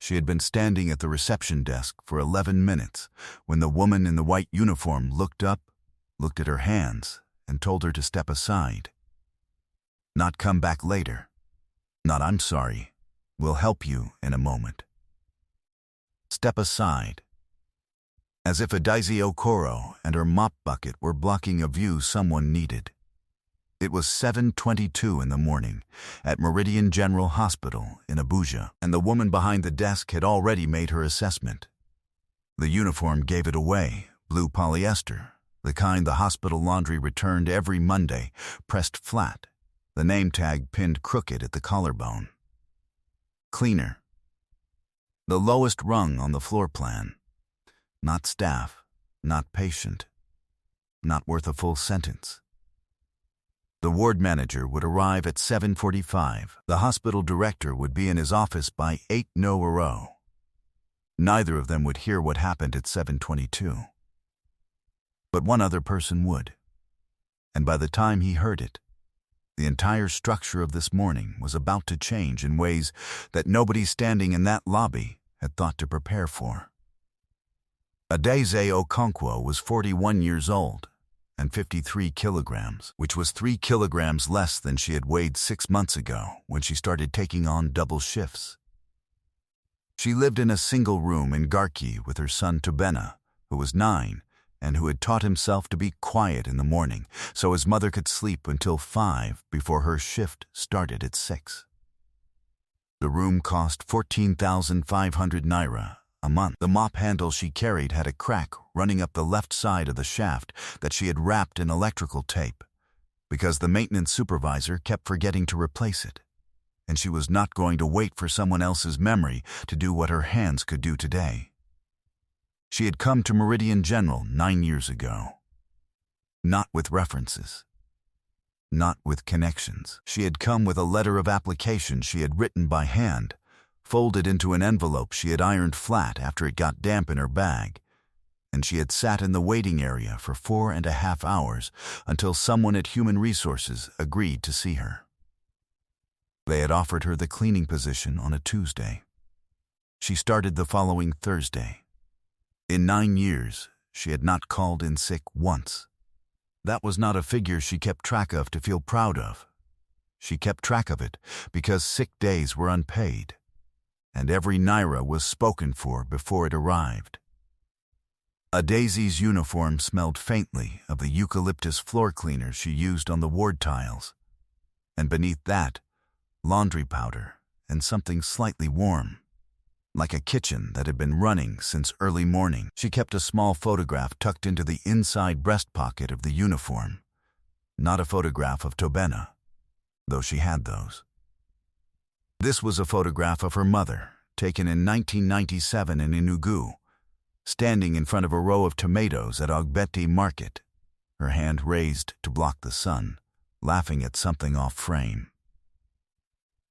She had been standing at the reception desk for 11 minutes when the woman in the white uniform looked up, looked at her hands, and told her to step aside. Not come back later. Not I'm sorry. We'll help you in a moment. Step aside. As if Daisy Okoro and her mop bucket were blocking a view someone needed. It was 7:22 in the morning at Meridian General Hospital in Abuja, and the woman behind the desk had already made her assessment. The uniform gave it away, blue polyester, the kind the hospital laundry returned every Monday, pressed flat, the name tag pinned crooked at the collarbone. Cleaner. The lowest rung on the floor plan. Not staff, not patient, not worth a full sentence. The ward manager would arrive at 7:45. The hospital director would be in his office by 8:00. Neither of them would hear what happened at 7:22. But one other person would. And by the time he heard it, the entire structure of this morning was about to change in ways that nobody standing in that lobby had thought to prepare for. Adaeze Okonkwo was 41 years old and 53 kilograms, which was 3 kilograms less than she had weighed 6 months ago when she started taking on double shifts. She lived in a single room in Garki with her son Tobena, who was 9 and who had taught himself to be quiet in the morning so his mother could sleep until 5 before her shift started at 6. The room cost 14,500 naira a month. The mop handle she carried had a crack running up the left side of the shaft that she had wrapped in electrical tape because the maintenance supervisor kept forgetting to replace it, and she was not going to wait for someone else's memory to do what her hands could do today. She had come to Meridian General 9 years ago. Not with references. Not with connections. She had come with a letter of application she had written by hand, folded into an envelope she had ironed flat after it got damp in her bag, and she had sat in the waiting area for 4.5 hours until someone at Human Resources agreed to see her. They had offered her the cleaning position on a Tuesday. She started the following Thursday. In 9 years, she had not called in sick once. That was not a figure she kept track of to feel proud of. She kept track of it because sick days were unpaid, and every naira was spoken for before it arrived. Adaeze's uniform smelled faintly of the eucalyptus floor cleaner she used on the ward tiles, and beneath that, laundry powder and something slightly warm, like a kitchen that had been running since early morning. She kept a small photograph tucked into the inside breast pocket of the uniform, not a photograph of Tobena, though she had those. This was a photograph of her mother, taken in 1997 in Enugu, standing in front of a row of tomatoes at Ogbete Market, her hand raised to block the sun, laughing at something off frame.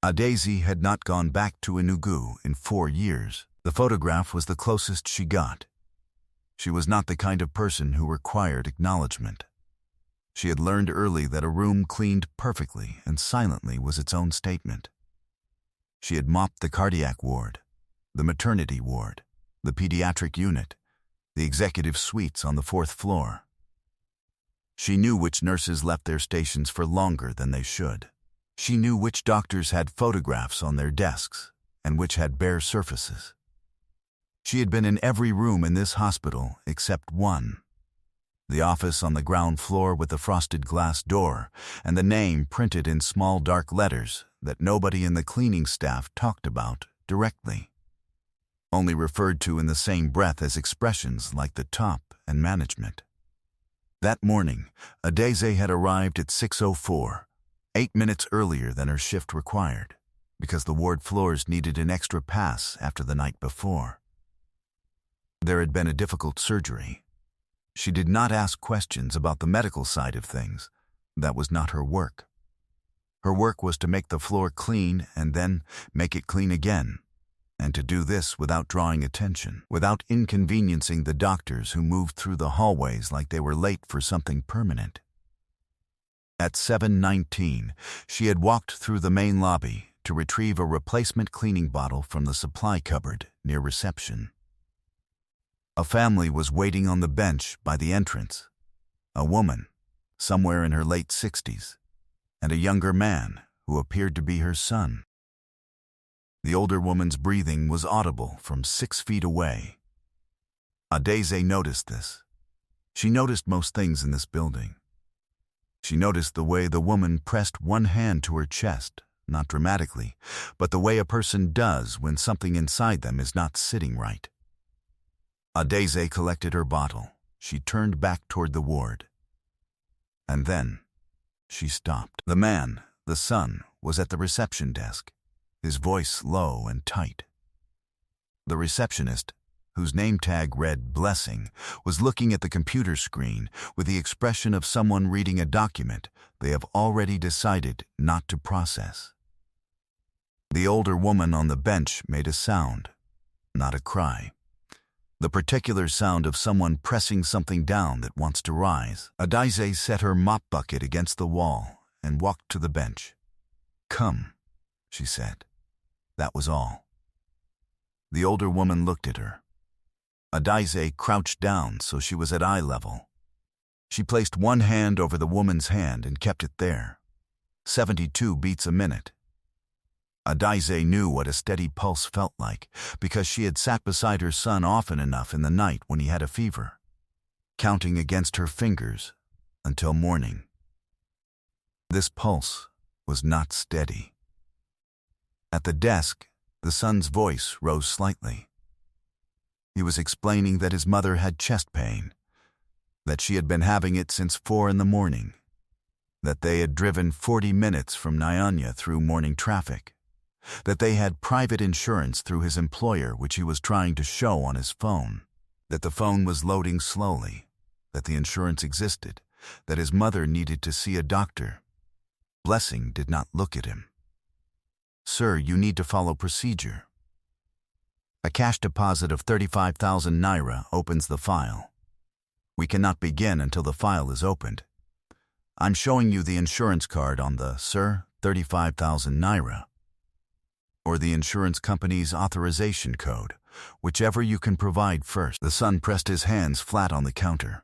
Adaeze had not gone back to Enugu in 4 years. The photograph was the closest she got. She was not the kind of person who required acknowledgement. She had learned early that a room cleaned perfectly and silently was its own statement. She had mopped the cardiac ward, the maternity ward, the pediatric unit, the executive suites on the 4th floor. She knew which nurses left their stations for longer than they should. She knew which doctors had photographs on their desks and which had bare surfaces. She had been in every room in this hospital except one, the office on the ground floor with the frosted glass door and the name printed in small dark letters that nobody in the cleaning staff talked about directly, only referred to in the same breath as expressions like the top and management. That morning, Adaeze had arrived at 6:04, 8 minutes earlier than her shift required, because the ward floors needed an extra pass after the night before. There had been a difficult surgery. She did not ask questions about the medical side of things. That was not her work. Her work was to make the floor clean and then make it clean again, and to do this without drawing attention, without inconveniencing the doctors who moved through the hallways like they were late for something permanent. At 7:19, she had walked through the main lobby to retrieve a replacement cleaning bottle from the supply cupboard near reception. A family was waiting on the bench by the entrance. A woman, somewhere in her late 60s, and a younger man who appeared to be her son. The older woman's breathing was audible from 6 feet away. Adese noticed this. She noticed most things in this building. She noticed the way the woman pressed one hand to her chest, not dramatically, but the way a person does when something inside them is not sitting right. Adese collected her bottle. She turned back toward the ward. And then she stopped. The man, the son, was at the reception desk, his voice low and tight. The receptionist, whose name tag read Blessing, was looking at the computer screen with the expression of someone reading a document they have already decided not to process. The older woman on the bench made a sound, not a cry. The particular sound of someone pressing something down that wants to rise. Adese set her mop bucket against the wall and walked to the bench. "Come," she said. That was all. The older woman looked at her. Adese crouched down so she was at eye level. She placed one hand over the woman's hand and kept it there. 72 beats a minute. Adese knew what a steady pulse felt like because she had sat beside her son often enough in the night when he had a fever, counting against her fingers until morning. This pulse was not steady. At the desk, the son's voice rose slightly. He was explaining that his mother had chest pain, that she had been having it since 4 in the morning, that they had driven 40 minutes from Nyanya through morning traffic, that they had private insurance through his employer which he was trying to show on his phone, that the phone was loading slowly, that the insurance existed, that his mother needed to see a doctor. Blessing did not look at him. "Sir, you need to follow procedure. A cash deposit of 35,000 naira opens the file. We cannot begin until the file is opened. I'm showing you the insurance card on the, sir, 35,000 naira. Or the insurance company's authorization code, whichever you can provide first." The son pressed his hands flat on the counter.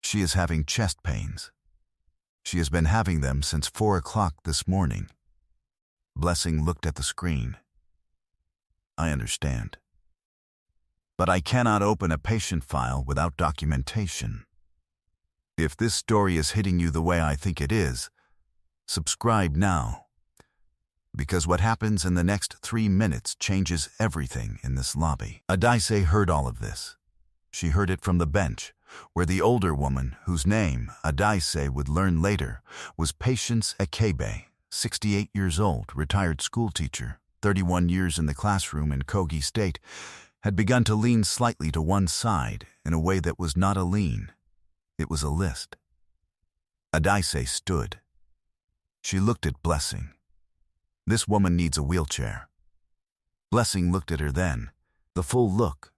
"She is having chest pains. She has been having them since 4 o'clock this morning." Blessing looked at the screen. "I understand. But I cannot open a patient file without documentation. If this story is hitting you the way I think it is, subscribe now. Because what happens in the next 3 minutes changes everything in this lobby." Adese heard all of this. She heard it from the bench, where the older woman, whose name Adese would learn later, was Patience Akebe, 68 years old, retired schoolteacher, 31 years in the classroom in Kogi State, had begun to lean slightly to one side in a way that was not a lean. It was a list. Adese stood. She looked at Blessing. This woman needs a wheelchair. Blessing looked at her then, the full look,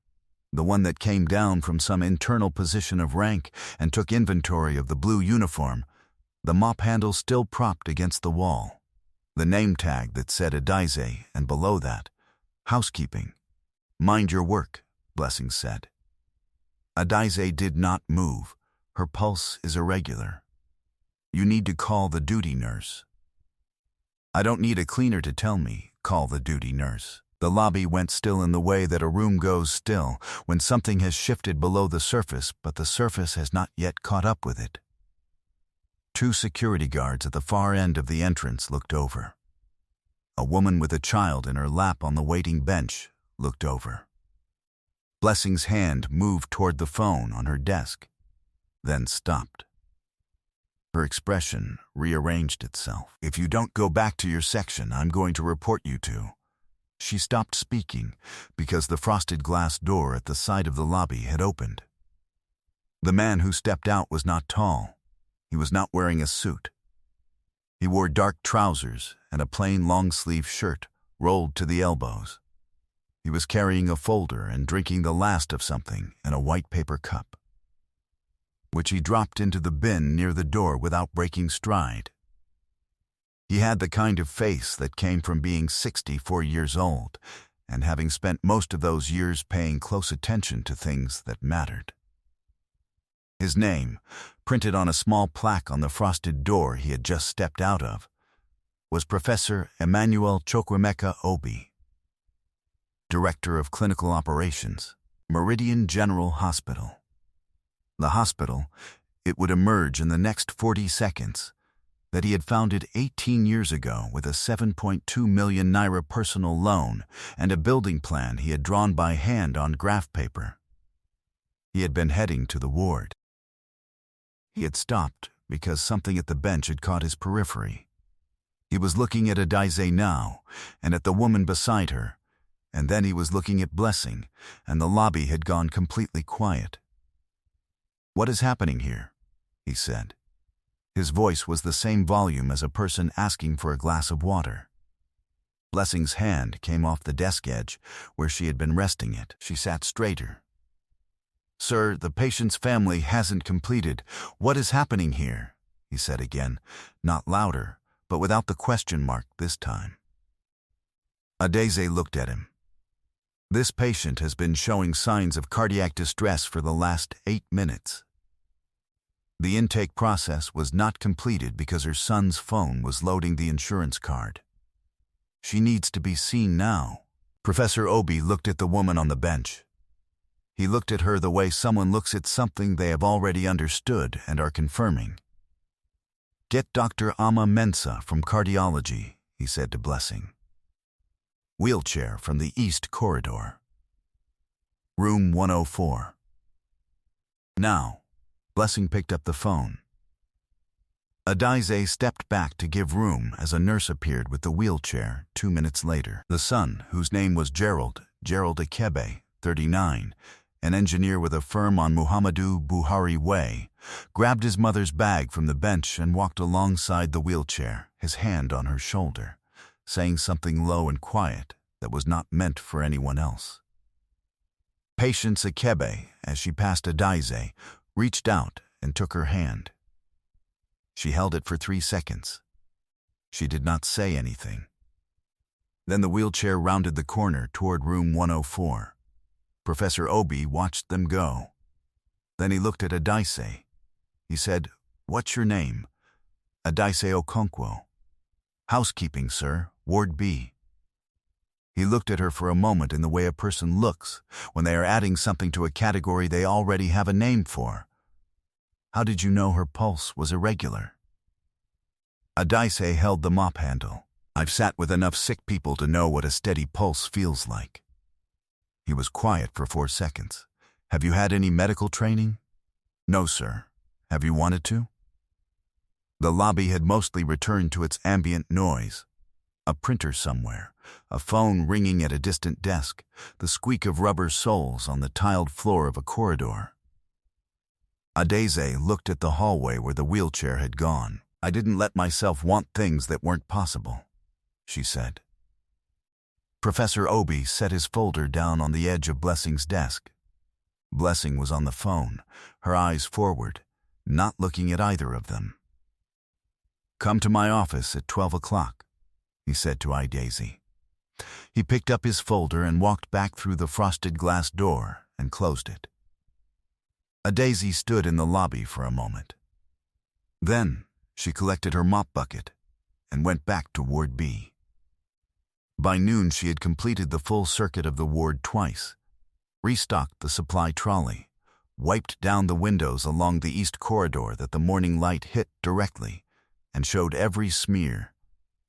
the one that came down from some internal position of rank and took inventory of the blue uniform, the mop handle still propped against the wall, the name tag that said Adese, and below that, housekeeping. "Mind your work," Blessing said. Adese did not move. Her pulse is irregular. "You need to call the duty nurse." "I don't need a cleaner to tell me, call the duty nurse." The lobby went still in the way that a room goes still when something has shifted below the surface, but the surface has not yet caught up with it. 2 security guards at the far end of the entrance looked over. A woman with a child in her lap on the waiting bench looked over. Blessing's hand moved toward the phone on her desk, then stopped. Her expression rearranged itself. "If you don't go back to your section, I'm going to report you to." She stopped speaking because the frosted glass door at the side of the lobby had opened. The man who stepped out was not tall. He was not wearing a suit. He wore dark trousers and a plain long-sleeve shirt rolled to the elbows. He was carrying a folder and drinking the last of something in a white paper cup, which he dropped into the bin near the door without breaking stride. He had the kind of face that came from being 64 years old and having spent most of those years paying close attention to things that mattered. His name, printed on a small plaque on the frosted door he had just stepped out of, was Professor Emmanuel Chukwuemeka Obi, Director of Clinical Operations, Meridian General Hospital. The hospital, it would emerge in the next 40 seconds, that he had founded 18 years ago with a 7.2 million naira personal loan and a building plan he had drawn by hand on graph paper. He had been heading to the ward. He had stopped because something at the bench had caught his periphery. He was looking at Adaize now, and at the woman beside her, and then he was looking at Blessing, and the lobby had gone completely quiet. "What is happening here?" he said. His voice was the same volume as a person asking for a glass of water. Blessing's hand came off the desk edge where she had been resting it. She sat straighter. "Sir, the patient's family hasn't completed. What is happening here?" he said again, not louder, but without the question mark this time. Adaize looked at him. "This patient has been showing signs of cardiac distress for the last 8 minutes. The intake process was not completed because her son's phone was loading the insurance card. She needs to be seen now." Professor Obi looked at the woman on the bench. He looked at her the way someone looks at something they have already understood and are confirming. "Get Dr. Ama Mensah from cardiology," he said to Blessing. "Wheelchair from the east corridor. Room 104. Now." Blessing picked up the phone. Adaize stepped back to give room as a nurse appeared with the wheelchair 2 minutes later. The son, whose name was Gerald Akebe, 39, an engineer with a firm on Muhammadu Buhari Way, grabbed his mother's bag from the bench and walked alongside the wheelchair, his hand on her shoulder, saying something low and quiet that was not meant for anyone else. Patience Akebe, as she passed Adaize, reached out and took her hand. She held it for 3 seconds. She did not say anything. Then the wheelchair rounded the corner toward room 104. Professor Obi watched them go. Then he looked at Adaize. He said, "What's your name?" "Adaize Okonkwo." "Housekeeping, sir, Ward B." He looked at her for a moment in the way a person looks when they are adding something to a category they already have a name for. "How did you know her pulse was irregular?" Adaize held the mop handle. "I've sat with enough sick people to know what a steady pulse feels like." He was quiet for 4 seconds. "Have you had any medical training?" "No, sir. Have you wanted to?" The lobby had mostly returned to its ambient noise. A printer somewhere, a phone ringing at a distant desk, the squeak of rubber soles on the tiled floor of a corridor. Adaize looked at the hallway where the wheelchair had gone. "I didn't let myself want things that weren't possible," she said. Professor Obi set his folder down on the edge of Blessing's desk. Blessing was on the phone, her eyes forward, not looking at either of them. "Come to my office at 12 o'clock. He said to Adaize. He picked up his folder and walked back through the frosted glass door and closed it. Adaize stood in the lobby for a moment. Then she collected her mop bucket and went back to Ward B. By noon she had completed the full circuit of the ward twice, restocked the supply trolley, wiped down the windows along the east corridor that the morning light hit directly, and showed every smear,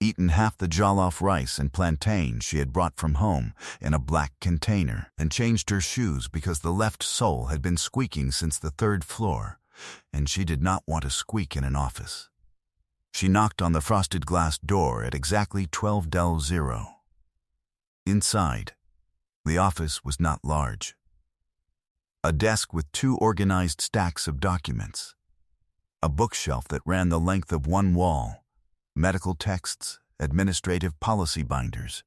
eaten half the jollof rice and plantain she had brought from home in a black container, and changed her shoes because the left sole had been squeaking since the 3rd floor, and she did not want to squeak in an office. She knocked on the frosted glass door at exactly 12:00. Inside, the office was not large. A desk with 2 organized stacks of documents, a bookshelf that ran the length of one wall, medical texts, administrative policy binders,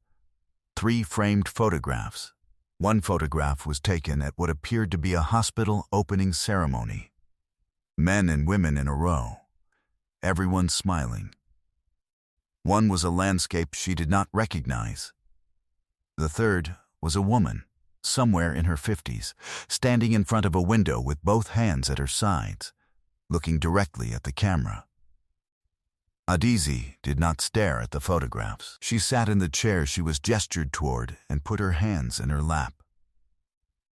3 framed photographs. One photograph was taken at what appeared to be a hospital opening ceremony. Men and women in a row, everyone smiling. One was a landscape she did not recognize. The third was a woman, somewhere in her 50s, standing in front of a window with both hands at her sides, looking directly at the camera. Adeze did not stare at the photographs. She sat in the chair she was gestured toward and put her hands in her lap.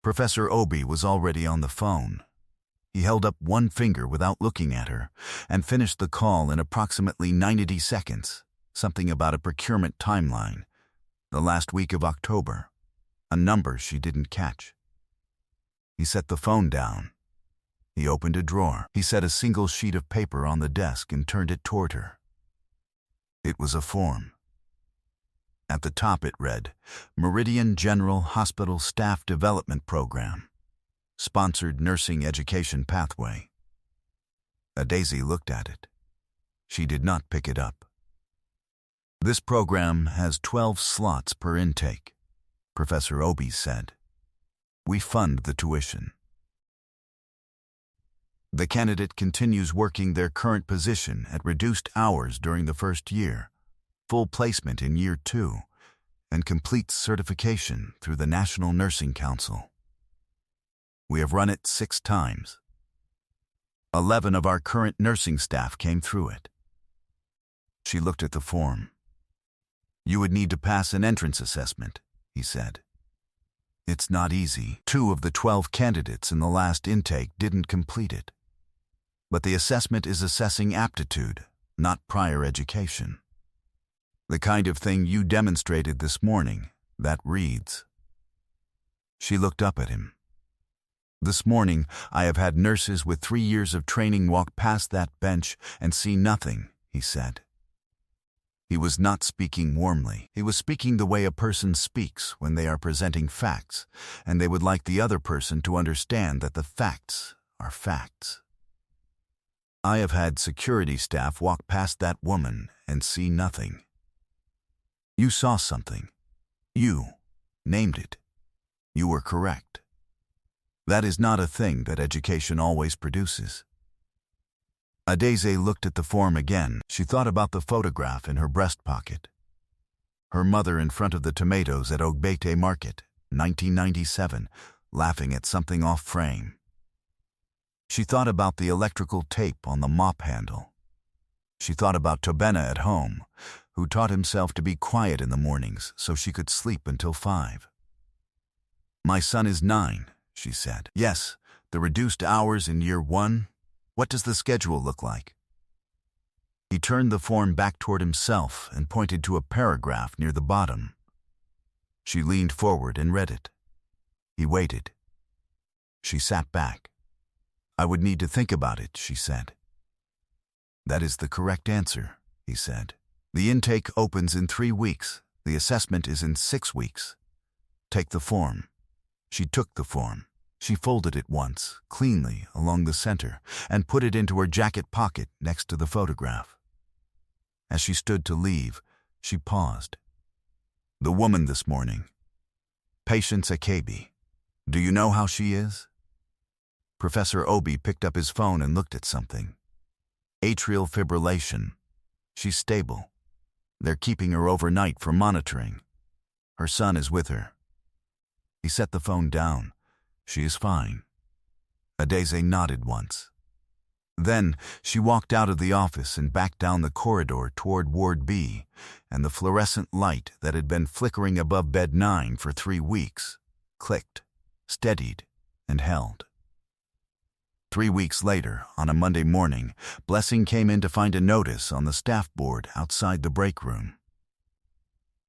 Professor Obi was already on the phone. He held up one finger without looking at her and finished the call in approximately 90 seconds, something about a procurement timeline, the last week of October, a number she didn't catch. He set the phone down. He opened a drawer. He set a single sheet of paper on the desk and turned it toward her. It was a form. At the top it read, Meridian General Hospital Staff Development Program, Sponsored Nursing Education Pathway. Adeze looked at it. She did not pick it up. This program has 12 slots per intake, Professor Obi said. We fund the tuition. The candidate continues working their current position at reduced hours during the first year, full placement in year 2, and completes certification through the National Nursing Council. We have run it 6 times. 11 of our current nursing staff came through it. She looked at the form. You would need to pass an entrance assessment, he said. It's not easy. 2 of the 12 candidates in the last intake didn't complete it. But the assessment is assessing aptitude, not prior education. The kind of thing you demonstrated this morning, that reads. She looked up at him. This morning, I have had nurses with 3 years of training walk past that bench and see nothing, he said. He was not speaking warmly. He was speaking the way a person speaks when they are presenting facts, and they would like the other person to understand that the facts are facts. I have had security staff walk past that woman and see nothing. You saw something. You named it. You were correct. That is not a thing that education always produces. Adeze looked at the form again. She thought about the photograph in her breast pocket. Her mother in front of the tomatoes at Ogbete Market, 1997, laughing at something off frame. She thought about the electrical tape on the mop handle. She thought about Tobena at home, who taught himself to be quiet in the mornings so she could sleep until 5. My son is 9, she said. Yes, the reduced hours in year 1. What does the schedule look like? He turned the form back toward himself and pointed to a paragraph near the bottom. She leaned forward and read it. He waited. She sat back. I would need to think about it, she said. That is the correct answer, he said. The intake opens in 3 weeks. The assessment is in 6 weeks. Take the form. She took the form. She folded it once, cleanly, along the center, and put it into her jacket pocket next to the photograph. As she stood to leave, she paused. The woman this morning. Patience Akabe. Do you know how she is? Professor Obi picked up his phone and looked at something. Atrial fibrillation. She's stable. They're keeping her overnight for monitoring. Her son is with her. He set the phone down. She is fine. Adeze nodded once. Then she walked out of the office and back down the corridor toward Ward B, and the fluorescent light that had been flickering above bed 9 for 3 weeks clicked, steadied, and held. 3 weeks later, on a Monday morning, Blessing came in to find a notice on the staff board outside the break room.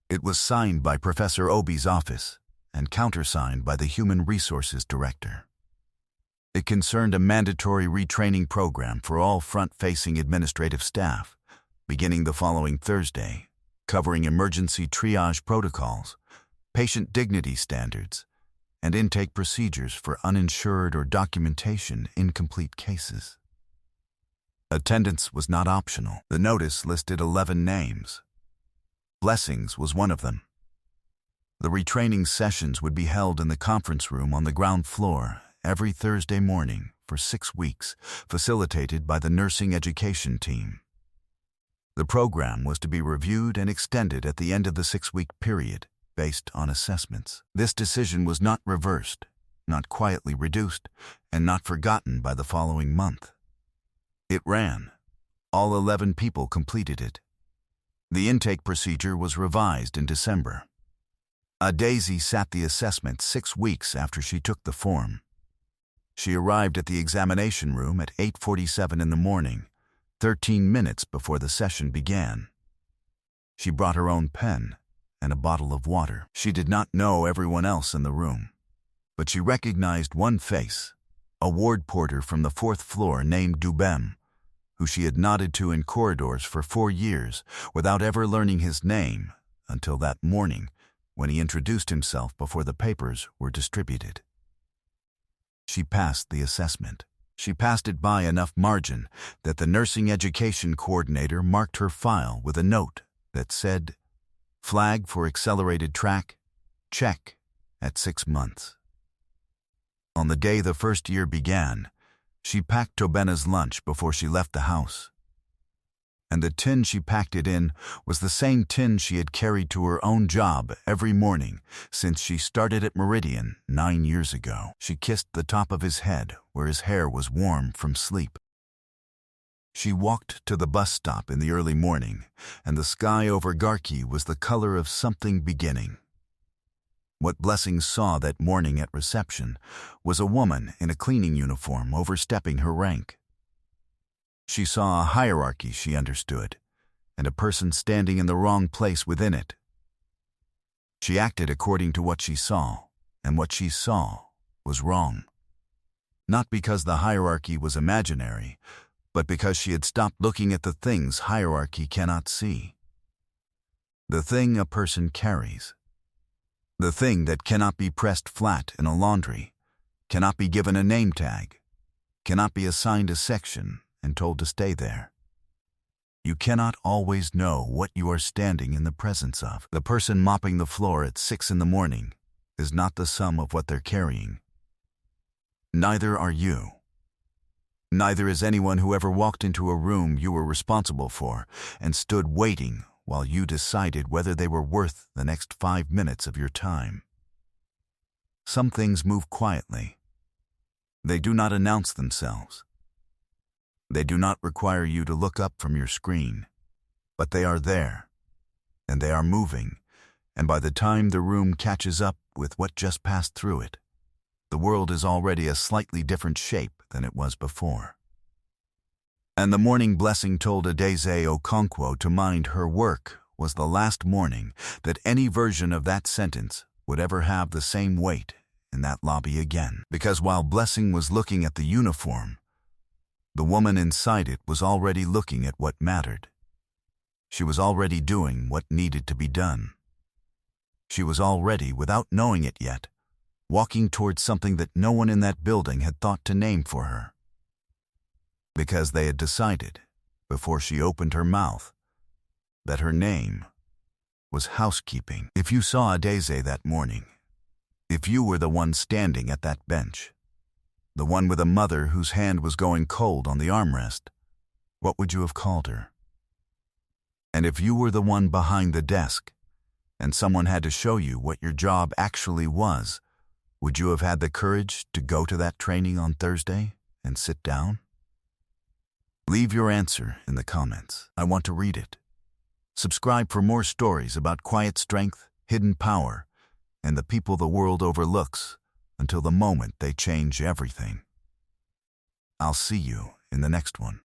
It was signed by Professor Obi's office and countersigned by the Human Resources Director. It concerned a mandatory retraining program for all front-facing administrative staff, beginning the following Thursday, covering emergency triage protocols, patient dignity standards, and intake procedures for uninsured or documentation incomplete cases. Attendance was not optional. The notice listed 11 names. Blessings was one of them. The retraining sessions would be held in the conference room on the ground floor every Thursday morning for 6 weeks, facilitated by the nursing education team. The program was to be reviewed and extended at the end of the 6-week period, based on assessments. This decision was not reversed, not quietly reduced, and not forgotten by the following month. It ran. All 11 people completed it. The intake procedure was revised in December. Daisy sat the assessment 6 weeks after she took the form. She arrived at the examination room at 8:47 in the morning, 13 minutes before the session began. She brought her own pen and a bottle of water. She did not know everyone else in the room, but she recognized one face, a ward porter from the 4th floor named Dubem, who she had nodded to in corridors for 4 years without ever learning his name until that morning when he introduced himself before the papers were distributed. She passed the assessment. She passed it by enough margin that the nursing education coordinator marked her file with a note that said, "Flag for accelerated track, check at 6 months." On the day the first year began, she packed Tobena's lunch before she left the house. And the tin she packed it in was the same tin she had carried to her own job every morning since she started at Meridian 9 years ago. She kissed the top of his head where his hair was warm from sleep. She walked to the bus stop in the early morning, and the sky over Garki was the color of something beginning. What Blessing saw that morning at reception was a woman in a cleaning uniform overstepping her rank. She saw a hierarchy she understood, and a person standing in the wrong place within it. She acted according to what she saw, and what she saw was wrong. Not because the hierarchy was imaginary, but because she had stopped looking at the things hierarchy cannot see. The thing a person carries. The thing that cannot be pressed flat in a laundry, cannot be given a name tag, cannot be assigned a section and told to stay there. You cannot always know what you are standing in the presence of. The person mopping the floor at 6 in the morning is not the sum of what they're carrying. Neither are you. Neither is anyone who ever walked into a room you were responsible for and stood waiting while you decided whether they were worth the next 5 minutes of your time. Some things move quietly. They do not announce themselves. They do not require you to look up from your screen, but they are there, and they are moving, and by the time the room catches up with what just passed through it, the world is already a slightly different shape than it was before. And the morning Blessing told Adeze Okonkwo to mind her work was the last morning that any version of that sentence would ever have the same weight in that lobby again. Because while Blessing was looking at the uniform, the woman inside it was already looking at what mattered. She was already doing what needed to be done. She was already, without knowing it yet, walking towards something that no one in that building had thought to name for her. Because they had decided, before she opened her mouth, that her name was housekeeping. If you saw Adeze that morning, if you were the one standing at that bench, the one with a mother whose hand was going cold on the armrest, what would you have called her? And if you were the one behind the desk, and someone had to show you what your job actually was, would you have had the courage to go to that training on Thursday and sit down? Leave your answer in the comments. I want to read it. Subscribe for more stories about quiet strength, hidden power, and the people the world overlooks until the moment they change everything. I'll see you in the next one.